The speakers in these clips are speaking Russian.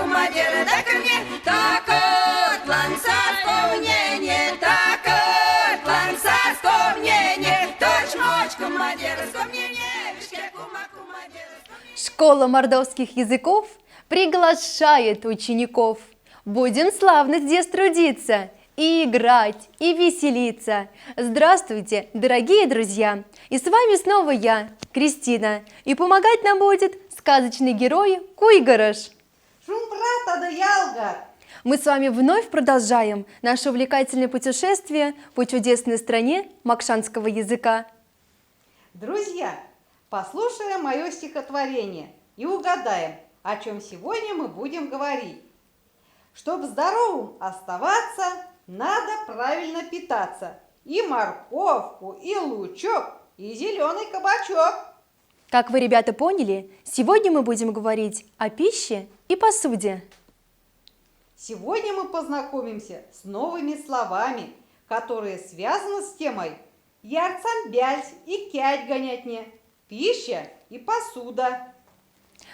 кумадера, да ко мне, так от ланцарского мнения, так от ланцарского мнения, точь-мочь кумадерского мнения, вишке кума кумадерского мнения. Школа мордовских языков приглашает учеников. Будем славно здесь трудиться, и играть, и веселиться. Здравствуйте, дорогие друзья! И с вами снова я, Кристина, и помогать нам будет сказочный герой Куйгарыш. Шумбрата да ялга! Мы с вами вновь продолжаем наше увлекательное путешествие по чудесной стране макшанского языка. Друзья, послушаем мое стихотворение и угадаем, о чем сегодня мы будем говорить. Чтобы здоровым оставаться, надо правильно питаться. И морковку, и лучок, и зеленый кабачок. Как вы, ребята, поняли, сегодня мы будем говорить о пище и посуде. Сегодня мы познакомимся с новыми словами, которые связаны с темой ярцан бяльс и кять гонятне, пища и посуда.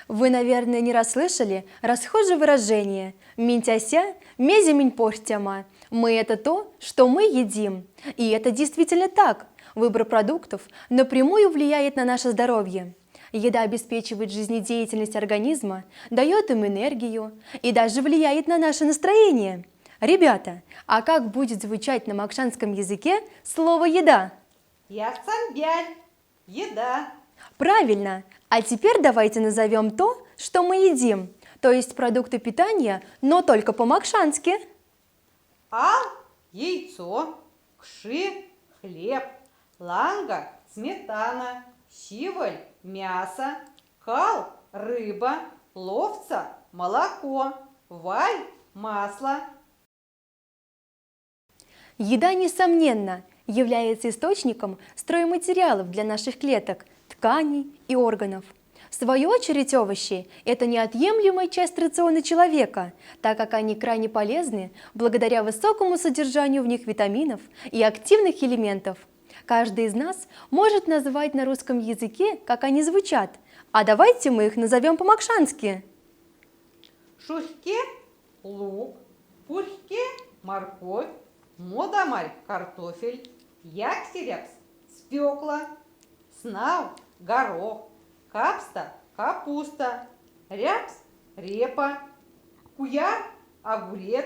Вы, наверное, не расслышали расхожее выражение «Минтяся, мезимень портяма». Мы – это то, что мы едим. И это действительно так. Выбор продуктов напрямую влияет на наше здоровье. Еда обеспечивает жизнедеятельность организма, дает им энергию и даже влияет на наше настроение. Ребята, а как будет звучать на макшанском языке слово «еда»? Ярцан бяль – еда. Правильно! А теперь давайте назовем то, что мы едим, то есть продукты питания, но только по-макшански. Ал – яйцо, кши – хлеб, ланга – сметана, сиволь – мясо, кал – рыба, ловца – молоко, валь – масло. Еда, несомненно, является источником стройматериалов для наших клеток, тканей и органов. В свою очередь, овощи – это неотъемлемая часть рациона человека, так как они крайне полезны благодаря высокому содержанию в них витаминов и активных элементов. Каждый из нас может назвать на русском языке, как они звучат, а давайте мы их назовем по-макшански. Шухке – лук, пухке – морковь, модамаль – картофель, яксерякс – свекла, снав – горох, капста – капуста, ряпс – репа, куяр – огурец.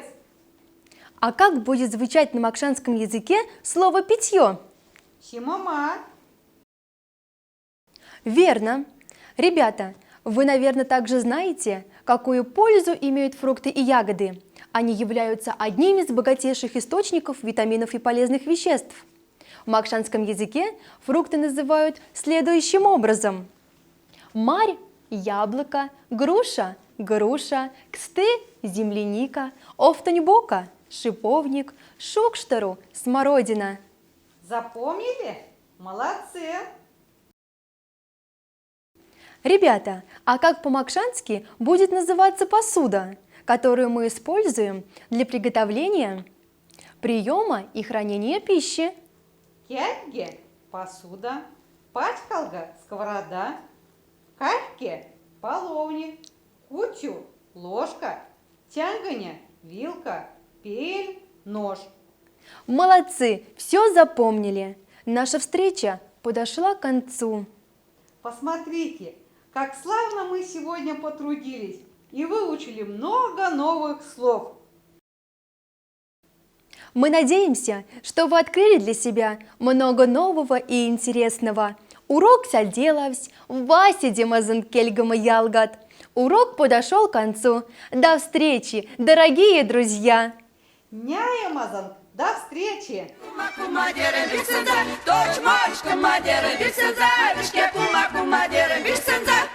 А как будет звучать на макшанском языке слово «питье»? Симама. Верно. Ребята, вы, наверное, также знаете, какую пользу имеют фрукты и ягоды. Они являются одним из богатейших источников витаминов и полезных веществ. В макшанском языке фрукты называют следующим образом. Марь – яблоко, груша – груша, ксты – земляника, офтаньбока – шиповник, шукштару – смородина. Запомнили? Молодцы! Ребята, а как по-макшански будет называться посуда, которую мы используем для приготовления, приема и хранения пищи? Кятьге – посуда, пачкалга – сковорода, кальке – половник, кутю – ложка, тянганя – вилка, пель – нож. Молодцы, все запомнили. Наша встреча подошла к концу. Посмотрите, как славно мы сегодня потрудились и выучили много новых слов. Мы надеемся, что вы открыли для себя много нового и интересного. Урок сяделавсь, Вася Демазын кельгама ялгат. Урок подошел к концу. До встречи, дорогие друзья! Няямазан, до встречи! Кумадера бисенза, точь-мочь кумадера бисенза, вишке кума кумадера бисенза.